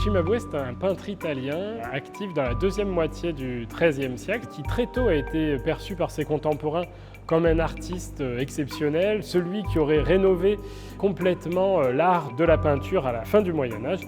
Cimabue, c'est un peintre italien actif dans la deuxième moitié du XIIIe siècle, qui très tôt a été perçu par ses contemporains comme un artiste exceptionnel, celui qui aurait rénové complètement l'art de la peinture à la fin du Moyen-Âge.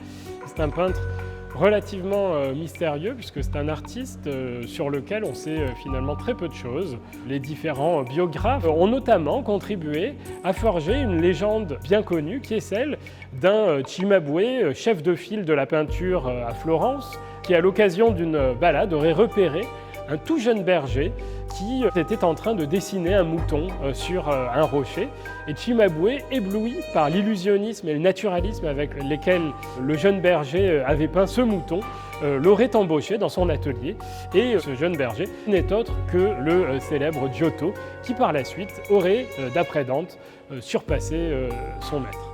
C'est un peintre relativement mystérieux puisque c'est un artiste sur lequel on sait finalement très peu de choses. Les différents biographes ont notamment contribué à forger une légende bien connue qui est celle d'un Cimabue, chef de file de la peinture à Florence, qui à l'occasion d'une balade aurait repéré un tout jeune berger qui était en train de dessiner un mouton sur un rocher. Et Cimabue, ébloui par l'illusionnisme et le naturalisme avec lesquels le jeune berger avait peint ce mouton, l'aurait embauché dans son atelier. Et ce jeune berger n'est autre que le célèbre Giotto, qui par la suite aurait, d'après Dante, surpassé son maître.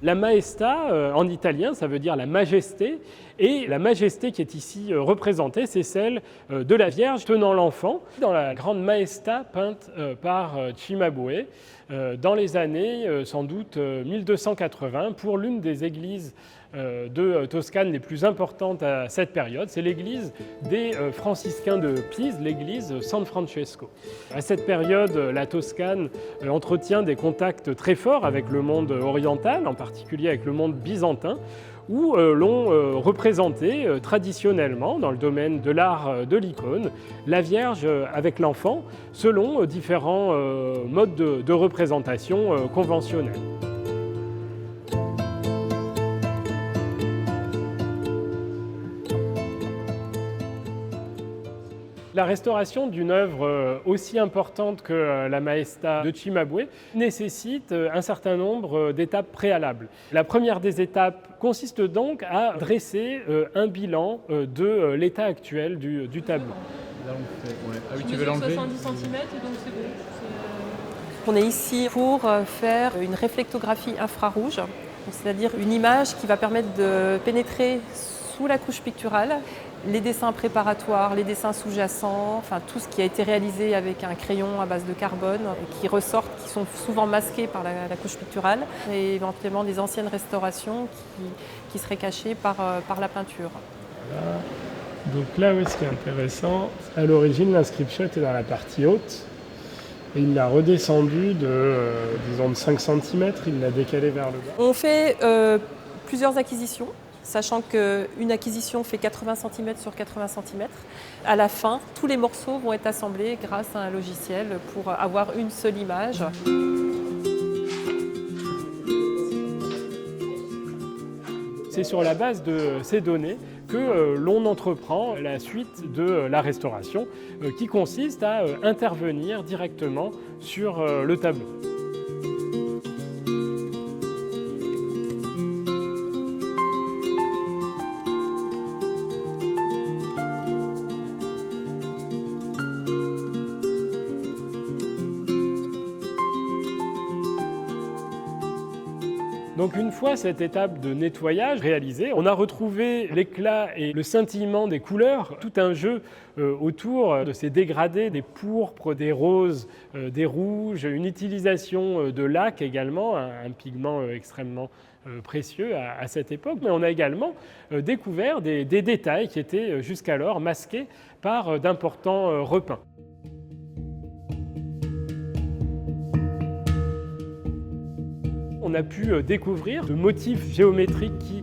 La maestà, en italien, ça veut dire la majesté, et la majesté qui est ici représentée, c'est celle de la Vierge tenant l'enfant, dans la grande maestà peinte par Cimabue, dans les années sans doute 1280, pour l'une des églises de Toscane les plus importantes à cette période. C'est l'église des franciscains de Pise, l'église San Francesco. À cette période, la Toscane entretient des contacts très forts avec le monde oriental, en particulier avec le monde byzantin, où l'on représentait traditionnellement, dans le domaine de l'art de l'icône, la Vierge avec l'enfant, selon différents modes de représentation conventionnels. La restauration d'une œuvre aussi importante que la Maestà de Cimabue nécessite un certain nombre d'étapes préalables. La première des étapes consiste donc à dresser un bilan de l'état actuel du tableau. Là, Ah oui, tu veux l'enlever ? 70 cm, donc c'est bon. On est ici pour faire une réflectographie infrarouge, c'est-à-dire une image qui va permettre de pénétrer sous la couche picturale les dessins préparatoires, les dessins sous-jacents, enfin tout ce qui a été réalisé avec un crayon à base de carbone qui ressortent, qui sont souvent masqués par la couche picturale, et éventuellement des anciennes restaurations qui seraient cachées par la peinture. Voilà. Donc là, oui, ce qui est intéressant, à l'origine, l'inscription était dans la partie haute, et il l'a redescendu de 5 cm, il l'a décalé vers le bas. On fait plusieurs acquisitions, sachant qu'une acquisition fait 80 cm sur 80 cm. À la fin, tous les morceaux vont être assemblés grâce à un logiciel pour avoir une seule image. C'est sur la base de ces données que l'on entreprend la suite de la restauration, qui consiste à intervenir directement sur le tableau. Donc une fois cette étape de nettoyage réalisée, on a retrouvé l'éclat et le scintillement des couleurs, tout un jeu autour de ces dégradés, des pourpres, des roses, des rouges, une utilisation de lac également, un pigment extrêmement précieux à cette époque. Mais on a également découvert des détails qui étaient jusqu'alors masqués par d'importants repeints. On a pu découvrir ce motif géométrique qui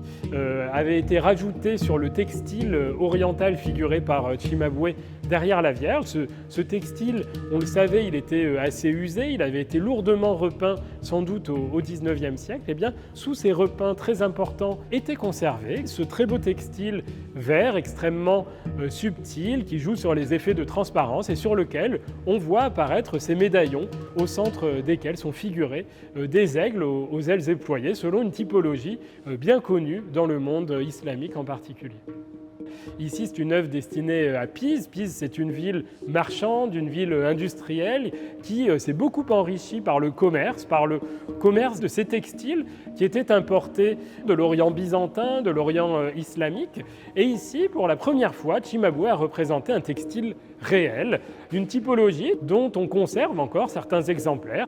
avait été rajouté sur le textile oriental figuré par Cimabue derrière la Vierge. Ce textile, on le savait, il était assez usé, il avait été lourdement repeint sans doute au XIXe siècle. Et bien, sous ces repeints très importants était conservé ce très beau textile vert extrêmement subtil qui joue sur les effets de transparence et sur lequel on voit apparaître ces médaillons au centre desquels sont figurés des aigles aux ailes éployées selon une typologie bien connue dans le monde islamique en particulier. Ici, c'est une œuvre destinée à Pise. Pise, c'est une ville marchande, une ville industrielle qui s'est beaucoup enrichie par le commerce de ces textiles qui étaient importés de l'Orient byzantin, de l'Orient islamique. Et ici, pour la première fois, Cimabue a représenté un textile réel, d'une typologie dont on conserve encore certains exemplaires.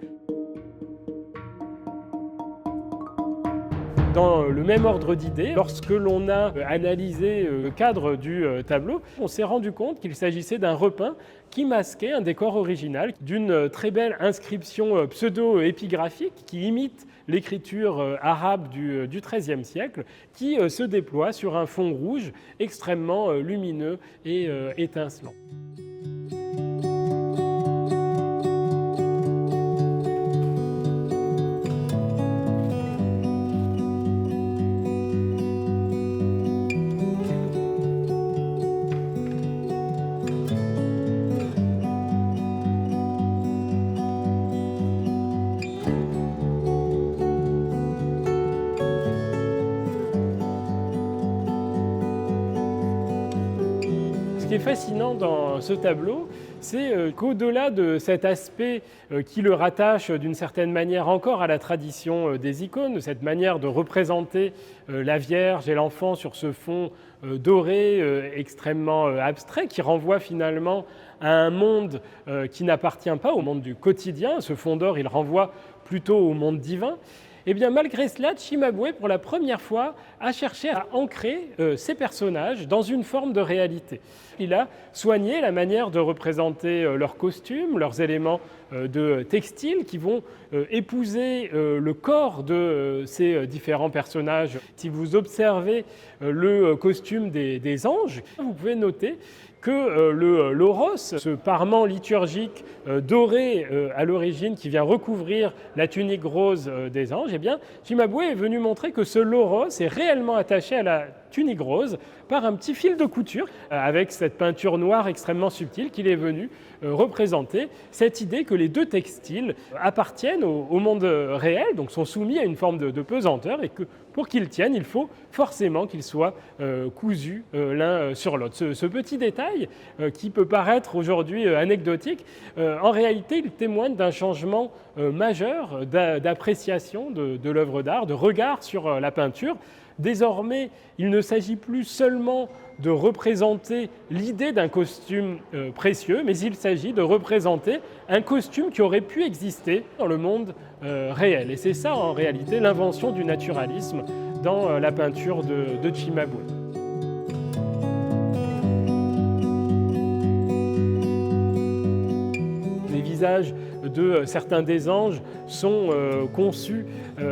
Dans le même ordre d'idées, lorsque l'on a analysé le cadre du tableau, on s'est rendu compte qu'il s'agissait d'un repeint qui masquait un décor original d'une très belle inscription pseudo-épigraphique qui imite l'écriture arabe du XIIIe siècle, qui se déploie sur un fond rouge extrêmement lumineux et étincelant. Ce qui est fascinant dans ce tableau, c'est qu'au-delà de cet aspect qui le rattache d'une certaine manière encore à la tradition des icônes, de cette manière de représenter la Vierge et l'enfant sur ce fond doré extrêmement abstrait, qui renvoie finalement à un monde qui n'appartient pas au monde du quotidien. Ce fond d'or, il renvoie plutôt au monde divin. Eh bien, malgré cela, Cimabue, pour la première fois, a cherché à ancrer ces personnages dans une forme de réalité. Il a soigné la manière de représenter leurs costumes, leurs éléments de textile qui vont épouser le corps de ces différents personnages. Si vous observez le costume des anges, vous pouvez noter que l'oros, ce parement liturgique doré à l'origine qui vient recouvrir la tunique rose des anges, eh bien, Cimabue est venu montrer que ce loros est réellement attaché à la tunique rose par un petit fil de couture avec cette peinture noire extrêmement subtile qu'il est venu représenter cette idée que les deux textiles appartiennent au monde réel, donc sont soumis à une forme de pesanteur et que pour qu'ils tiennent, il faut forcément qu'ils soient cousus l'un sur l'autre. Ce petit détail qui peut paraître aujourd'hui anecdotique, en réalité, il témoigne d'un changement majeur d'appréciation de l'œuvre d'art, de regard sur la peinture. Désormais, il ne s'agit plus seulement de représenter l'idée d'un costume précieux, mais il s'agit de représenter un costume qui aurait pu exister dans le monde réel. Et c'est ça, en réalité, l'invention du naturalisme dans la peinture de Cimabue. Les visages de certains des anges sont conçus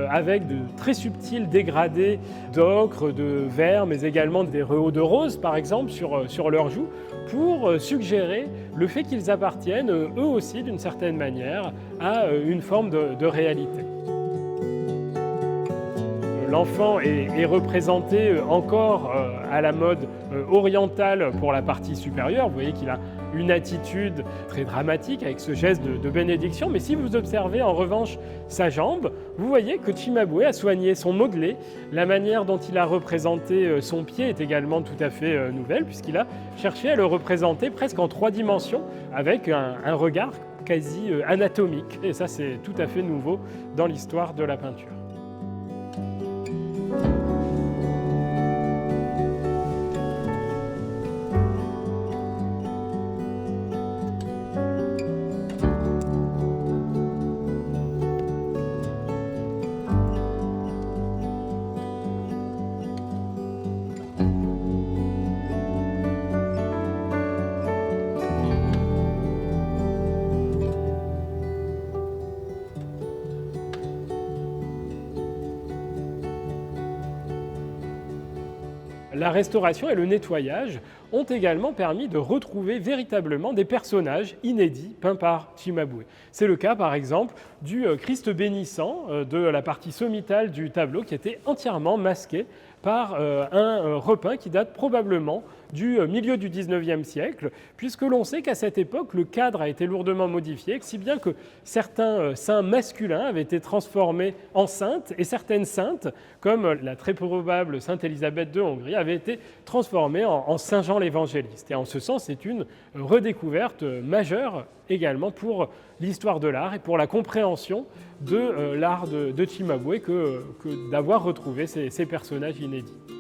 avec de très subtils dégradés d'ocre, de vert, mais également des rehauts de rose, par exemple, sur leurs joues, pour suggérer le fait qu'ils appartiennent, eux aussi, d'une certaine manière, à une forme de réalité. L'enfant est représenté encore à la mode orientale pour la partie supérieure. Vous voyez qu'il a une attitude très dramatique avec ce geste de bénédiction. Mais si vous observez en revanche sa jambe, vous voyez que Cimabue a soigné son modelé. La manière dont il a représenté son pied est également tout à fait nouvelle, puisqu'il a cherché à le représenter presque en 3 dimensions avec un regard quasi anatomique. Et ça, c'est tout à fait nouveau dans l'histoire de la peinture. La restauration et le nettoyage ont également permis de retrouver véritablement des personnages inédits peints par Cimabue. C'est le cas par exemple du Christ bénissant de la partie sommitale du tableau qui était entièrement masqué par un repeint qui date probablement du milieu du XIXe siècle, puisque l'on sait qu'à cette époque, le cadre a été lourdement modifié, si bien que certains saints masculins avaient été transformés en saintes, et certaines saintes, comme la très probable Sainte Élisabeth de Hongrie, avaient été transformées en Saint Jean l'Évangéliste. Et en ce sens, c'est une redécouverte majeure également pour l'histoire de l'art et pour la compréhension de l'art de Cimabue que d'avoir retrouvé ces personnages inédits.